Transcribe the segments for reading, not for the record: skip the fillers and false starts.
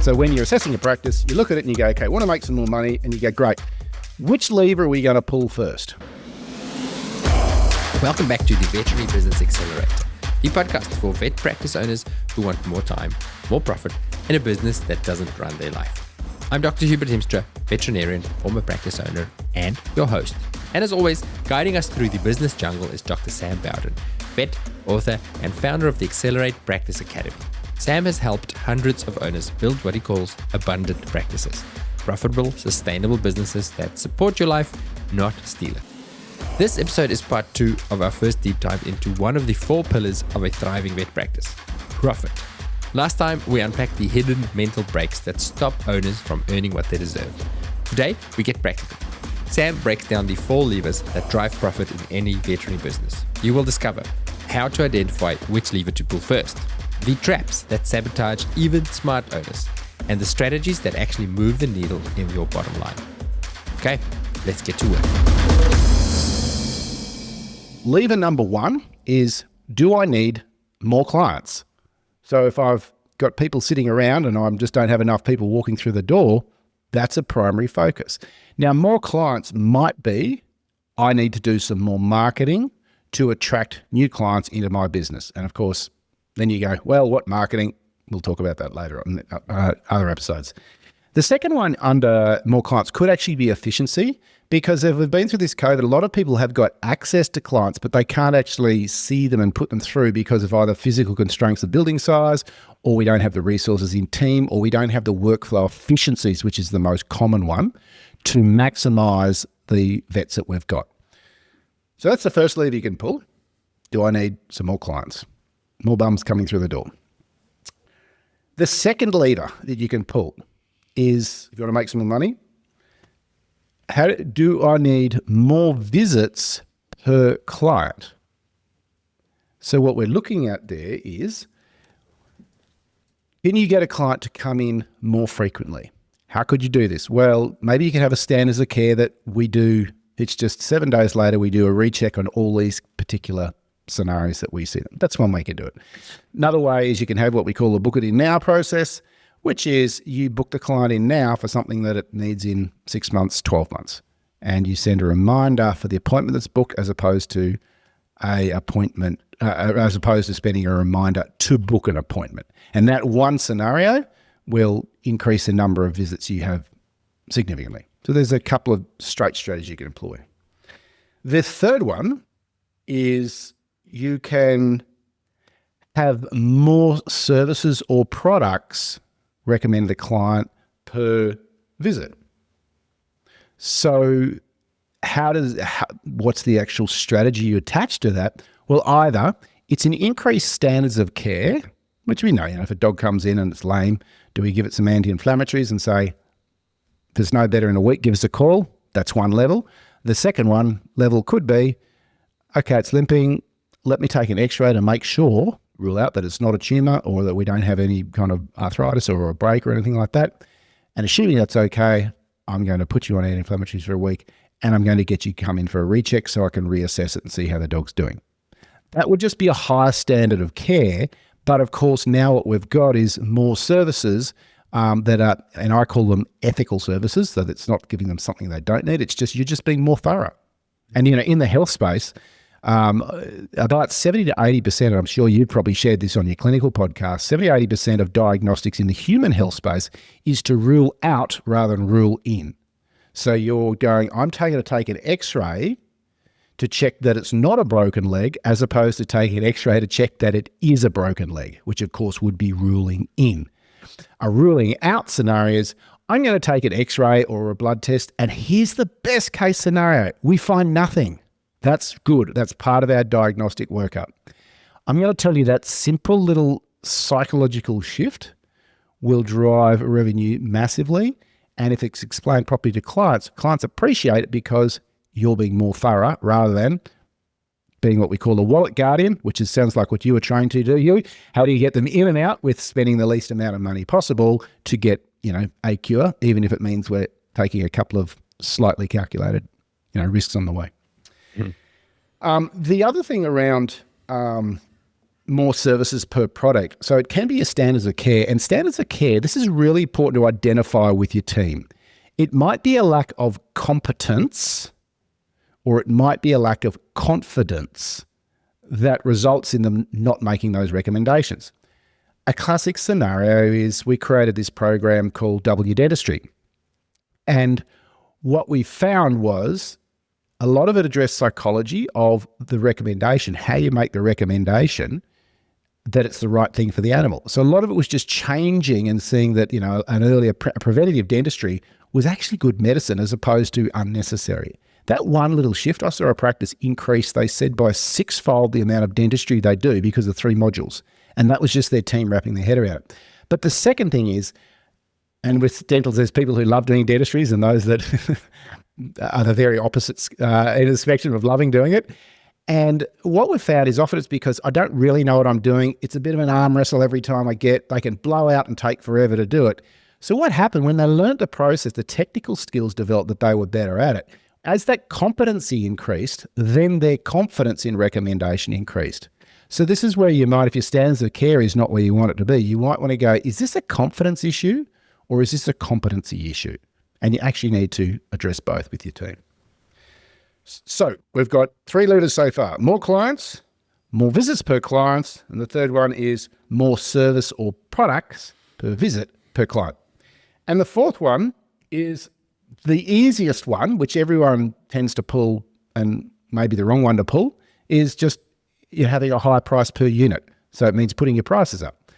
So when you're assessing a practice, you look at it and you go, okay, I want to make some more money, and you go, great. Which lever are we going to pull first? Welcome back to the Veterinary Business Accelerator, the podcast for vet practice owners who want more time, more profit, and a business that doesn't run their life. I'm Dr. Hubert Hemstra, veterinarian, former practice owner, and your host. And as always, guiding us through the business jungle is Dr. Sam Bowden, vet, author, and founder of the Accelerate Practice Academy. Sam has helped hundreds of owners build what he calls abundant practices, profitable, sustainable businesses that support your life, not steal it. This episode is part 2 of our first deep dive into one of the 4 pillars of a thriving vet practice, profit. Last time, we unpacked the hidden mental breaks that stop owners from earning what they deserve. Today, we get practical. Sam breaks down the 4 levers that drive profit in any veterinary business. You will discover how to identify which lever to pull first, the traps that sabotage even smart owners, and the strategies that actually move the needle in your bottom line. Okay, let's get to work. Lever number 1 is, do I need more clients? So if I've got people sitting around and I just don't have enough people walking through the door, that's a primary focus. Now, more clients might be, I need to do some more marketing to attract new clients into my business. And of course, then you go, well, what marketing? We'll talk about that later on other episodes. The second one under more clients could actually be efficiency, because if we've been through this COVID, a lot of people have got access to clients, but they can't actually see them and put them through because of either physical constraints of building size, or we don't have the resources in team, or we don't have the workflow efficiencies, which is the most common one, to maximize the vets that we've got. So that's the first lever you can pull. Do I need some more clients? More bums coming through the door. The second lever that you can pull is, if you want to make some more money, how do I need more visits per client? So what we're looking at there is, can you get a client to come in more frequently? How could you do this? Well, maybe you can have a standards of care that we do. It's just 7 days later, we do a recheck on all these particular scenarios that we see them. That's one way you can do it. Another way is you can have what we call a book it in now process, which is you book the client in now for something that it needs in 6 months, 12 months. And you send a reminder for the appointment that's booked as opposed to spending a reminder to book an appointment. And that one scenario will increase the number of visits you have significantly. So there's a couple of straight strategies you can employ. The third one is you can have more services or products recommend the client per visit. So what's the actual strategy you attach to that? Well, either it's an increased standards of care, which we know, if a dog comes in and it's lame, do we give it some anti-inflammatories and say, if there's no better in a week, give us a call? That's one level. The second one level could be, okay, it's limping, let me take an x-ray to make sure, rule out that it's not a tumor or that we don't have any kind of arthritis or a break or anything like that. And assuming that's okay, I'm going to put you on anti-inflammatories for a week and I'm going to get you come in for a recheck so I can reassess it and see how the dog's doing. That would just be a higher standard of care. But of course, now what we've got is more services that are, and I call them ethical services, so that's not giving them something they don't need. It's just, you're just being more thorough. And, in the health space, about 70 to 80%, and I'm sure you've probably shared this on your clinical podcast, 70 to 80% of diagnostics in the human health space is to rule out rather than rule in. So you're going, I'm going to take an x-ray to check that it's not a broken leg, as opposed to taking an x-ray to check that it is a broken leg, which of course would be ruling in. A ruling out scenario is, I'm going to take an x-ray or a blood test, and here's the best case scenario. We find nothing. That's good. That's part of our diagnostic workup. I'm going to tell you that simple little psychological shift will drive revenue massively. And if it's explained properly to clients appreciate it because you're being more thorough rather than being what we call a wallet guardian, which sounds like what you were trying to do. How do you get them in and out with spending the least amount of money possible to get, a cure, even if it means we're taking a couple of slightly calculated, risks on the way. The other thing around more services per product. So it can be a standards of care. And standards of care, this is really important to identify with your team. It might be a lack of competence, or it might be a lack of confidence that results in them not making those recommendations. A classic scenario is we created this program called W Dentistry. And what we found was a lot of it addressed psychology of the recommendation, how you make the recommendation that it's the right thing for the animal. So a lot of it was just changing and seeing that, an earlier preventative dentistry was actually good medicine as opposed to unnecessary. That one little shift, I saw a practice increase, they said, by 6-fold the amount of dentistry they do because of 3 modules. And that was just their team wrapping their head around it. But the second thing is, and with dentals, there's people who love doing dentistries and those that are the very opposites in the spectrum of loving doing it. And what we've found is often it's because I don't really know what I'm doing. It's a bit of an arm wrestle every time they can blow out and take forever to do it. So what happened when they learned the process, the technical skills developed that they were better at it. As that competency increased, then their confidence in recommendation increased. So this is where you might, if your standards of care is not where you want it to be, you might want to go, is this a confidence issue or is this a competency issue? And you actually need to address both with your team. So we've got 3 levers so far: more clients, more visits per client, and the third one is more service or products per visit per client. And the fourth one is the easiest one, which everyone tends to pull, and maybe the wrong one to pull, is just you're having a high price per unit. So it means putting your prices up.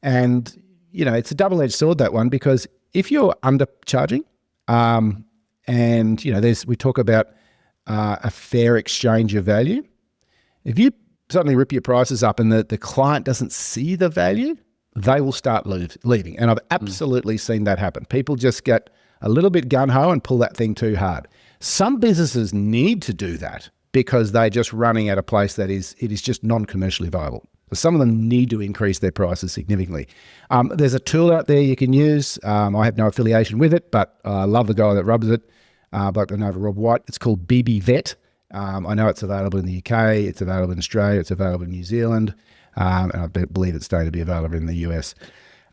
And, it's a double-edged sword, that one, because if you're undercharging, and, we talk about a fair exchange of value. If you suddenly rip your prices up and the client doesn't see the value, they will start leaving. And I've absolutely seen that happen. People just get a little bit gung-ho and pull that thing too hard. Some businesses need to do that because they're just running at a place that it is just non-commercially viable. So some of them need to increase their prices significantly. There's a tool out there you can use. I have no affiliation with it, but I love the guy that rubs it. Bloke I know, Rob White. It's called BB Vet. I know it's available in the UK. It's available in Australia. It's available in New Zealand. And I believe it's going to be available in the US.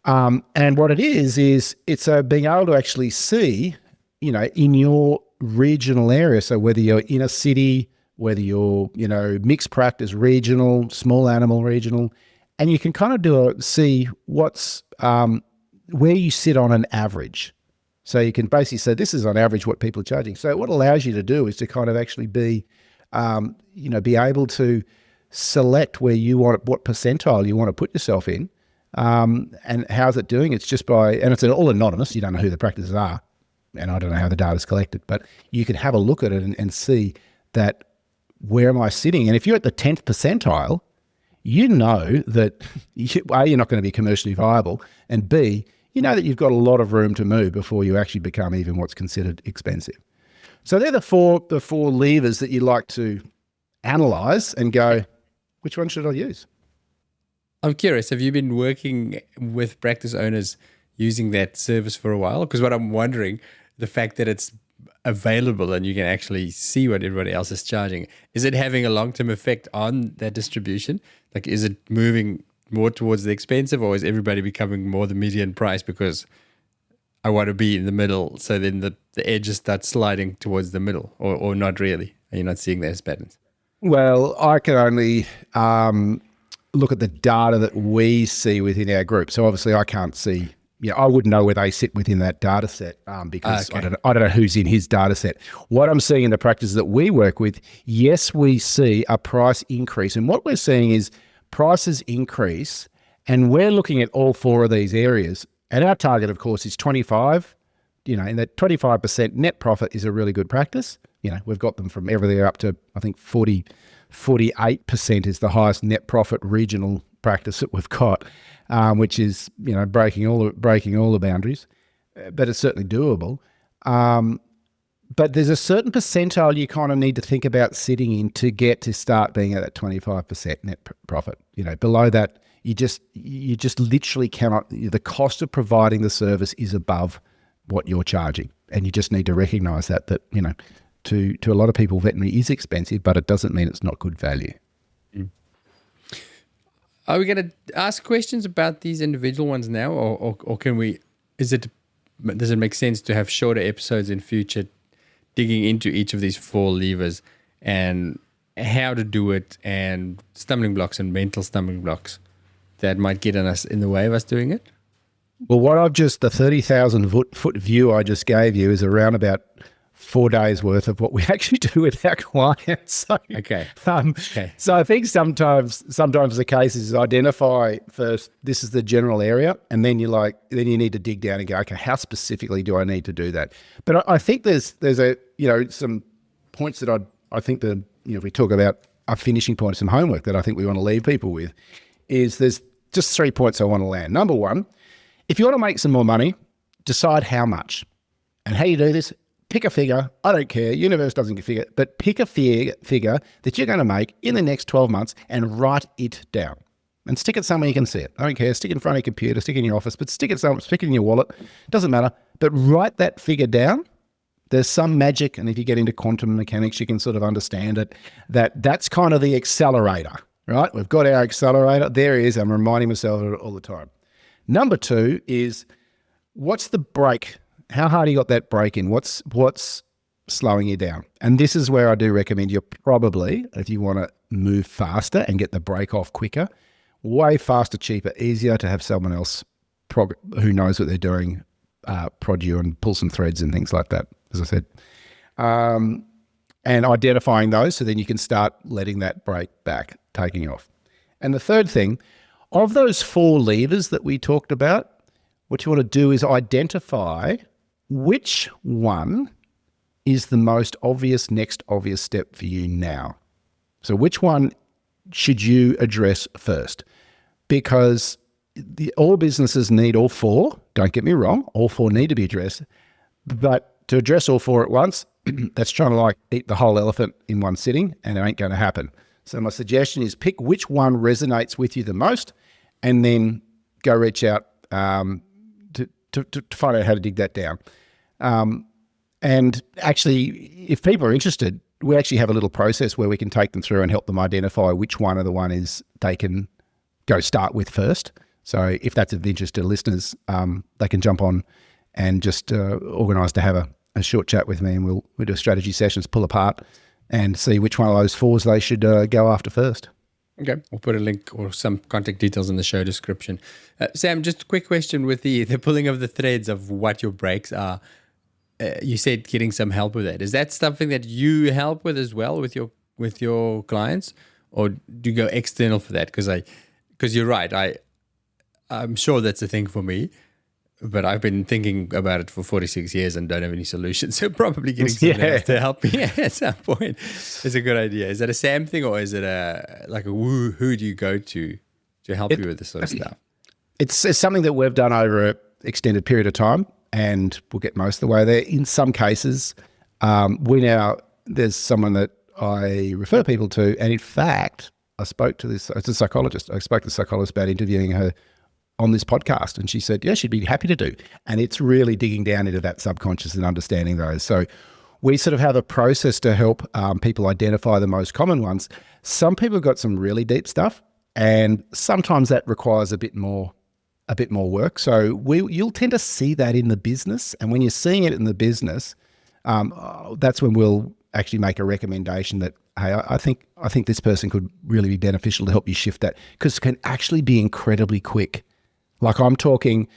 And what it is it's being able to actually see, in your regional area. So whether you're in a city, whether you're, mixed practice regional, small animal regional, and you can kind of see what's, where you sit on an average. So you can basically say, this is on average what people are charging. So what allows you to do is to kind of actually be able to select where you want, what percentile you want to put yourself in. And how's it doing? It's just and it's all anonymous. You don't know who the practices are. And I don't know how the data's collected, but you can have a look at it and see that where am I sitting? And if you're at the 10th percentile, you know that A, you're not going to be commercially viable, and B, you know that you've got a lot of room to move before you actually become even what's considered expensive. So they're the four levers that you like to analyze and go, which one should I use? I'm curious, have you been working with practice owners using that service for a while? Because what I'm wondering, the fact that it's available and you can actually see what everybody else is charging, is it having a long-term effect on that distribution? Like, is it moving more towards the expensive, or is everybody becoming more the median price because I want to be in the middle, so then the edges start sliding towards the middle, or not really? Are you not seeing those patterns? Well, I can only look at the data that we see within our group. So obviously I can't see, I wouldn't know where they sit within that data set because I don't know who's in his data set. What I'm seeing in the practices that we work with, yes, we see a price increase. And what we're seeing is prices increase, and we're looking at all 4 of these areas. And our target, of course, is 25. In that 25% net profit is a really good practice. We've got them from everything up to, I think, 48% is the highest net profit regional practice that we've got, which is, breaking all the boundaries, but it's certainly doable. But there's a certain percentile you kind of need to think about sitting in to get to start being at that 25% net profit. Below that, you just literally cannot. The cost of providing the service is above what you're charging, and you just need to recognise that to a lot of people, veterinary is expensive, but it doesn't mean it's not good value. Are we going to ask questions about these individual ones now, or can we? Does it make sense to have shorter episodes in future, digging into each of these 4 levers and how to do it, and stumbling blocks and mental stumbling blocks that might get in the way of us doing it? Well, the 30,000 foot view I just gave you is around about 4 days worth of what we actually do with our clients. So, Okay. So I think sometimes the case is identify first, this is the general area, and then you need to dig down and go, okay, how specifically do I need to do that? But I think there's some points that I think that, if we talk about a finishing point, some homework that I think we want to leave people with, is there's just 3 points I want to land. Number one, if you want to make some more money, decide how much. And how you do this, pick a figure. I don't care. Universe doesn't give a figure, but pick a figure that you're going to make in the next 12 months and write it down and stick it somewhere you can see it. I don't care. Stick it in front of your computer, stick it in your office, but stick it in your wallet. Doesn't matter. But write that figure down. There's some magic, and if you get into quantum mechanics, you can sort of understand it, that's kind of the accelerator, right? We've got our accelerator. There it is. I'm reminding myself of it all the time. Number 2 is, what's the brake? How hard you got that brake in? What's slowing you down? And this is where I do recommend you probably, if you want to move faster and get the brake off quicker, way faster, cheaper, easier to have someone else who knows what they're doing prod you and pull some threads and things like that, as I said. And identifying those, so then you can start letting that brake back, taking off. And the third thing, of those 4 levers that we talked about, what you want to do is identify which one is the next obvious step for you now. So which one should you address first? Because all businesses need all 4. Don't get me wrong, all 4 need to be addressed. But to address all 4 at once, that's trying to eat the whole elephant in one sitting, and it ain't going to happen. So my suggestion is pick which one resonates with you the most, and then go reach out to find out how to dig that down. And actually, if people are interested, we actually have a little process where we can take them through and help them identify which one of the one is they can go start with first. So if that's of interest to listeners, they can jump on and just organise to have a short chat with me, and we'll do strategy sessions, pull apart, and see which one of those 4s they should go after first. Okay, we'll put a link or some contact details in the show description. Sam, just a quick question with the pulling of the threads of what your breaks are. You said getting some help with that. Is that something that you help with as well with your clients, or do you go external for that? Because you're right, I'm sure that's a thing for me, but I've been thinking about it for 46 years and don't have any solutions. So probably getting someone else to help me at some point is a good idea. Is that a Sam thing, or is it who do you go to help you with this sort of stuff? It's something that we've done over an extended period of time, and we'll get most of the way there. In some cases, there's someone that I refer people to, and in fact, it's a psychologist. I spoke to the psychologist about interviewing her on this podcast, and she said, yeah, she'd be happy to do. And it's really digging down into that subconscious and understanding those. So we sort of have a process to help people identify the most common ones. Some people have got some really deep stuff, and sometimes that requires a bit more work. So you'll tend to see that in the business. And when you're seeing it in the business, that's when we'll actually make a recommendation that, hey, I think this person could really be beneficial to help you shift that, because it can actually be incredibly quick. Like I'm talking,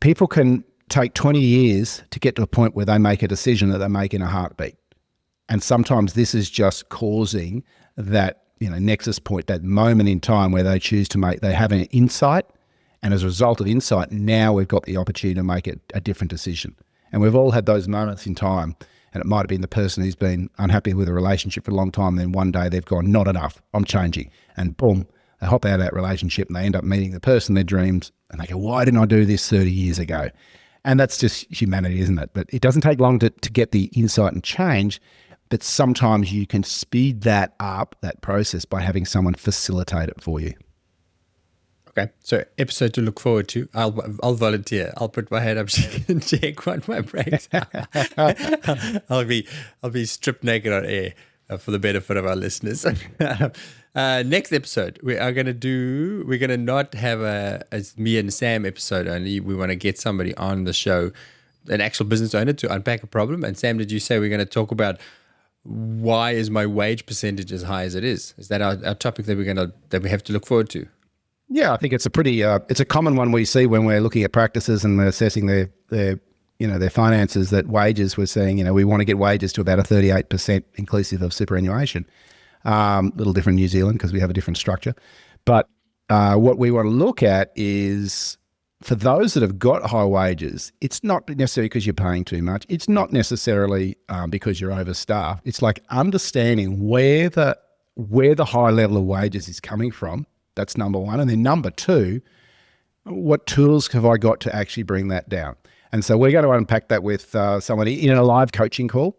people can take 20 years to get to a point where they make a decision that they make in a heartbeat. And sometimes this is just causing that, nexus point, that moment in time where they have an insight. And as a result of insight, now we've got the opportunity to make a different decision. And we've all had those moments in time. And it might have been the person who's been unhappy with a relationship for a long time. Then one day they've gone, not enough, I'm changing. And boom, they hop out of that relationship and they end up meeting the person of their dreams. And they go, why didn't I do this 30 years ago? And that's just humanity, isn't it? But it doesn't take long to get the insight and change. But sometimes you can speed that up, that process, by having someone facilitate it for you. Okay, so episode to look forward to. I'll volunteer. I'll put my head up and check what my breaks are. I'll be stripped naked on air for the benefit of our listeners. Next episode, we're going to not have a me and Sam episode only. We want to get somebody on the show, an actual business owner, to unpack a problem. And Sam, did you say we're going to talk about why is my wage percentage as high as it is? Is that our topic that we have to look forward to? Yeah, I think it's a pretty it's a common one we see when we're looking at practices and we're assessing their finances. That wages, we're saying we want to get wages to about a 38% inclusive of superannuation. Little different in New Zealand because we have a different structure. But what we want to look at is, for those that have got high wages, it's not necessarily because you're paying too much. It's not necessarily because you're overstaffed. It's like understanding where the high level of wages is coming from. That's number one. And then number two, what tools have I got to actually bring that down? And so we're going to unpack that with somebody in a live coaching call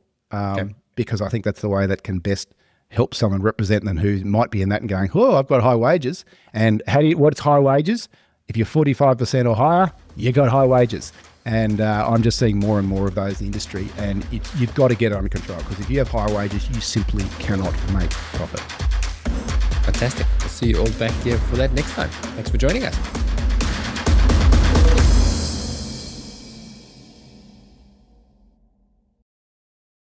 because I think that's the way that can best help someone represent them who might be in that and going, oh, I've got high wages. And what's high wages? If you're 45% or higher, you got high wages. And I'm just seeing more and more of those in the industry. And you've got to get it under control, because if you have high wages, you simply cannot make profit. Fantastic. We'll see you all back here for that next time. Thanks for joining us.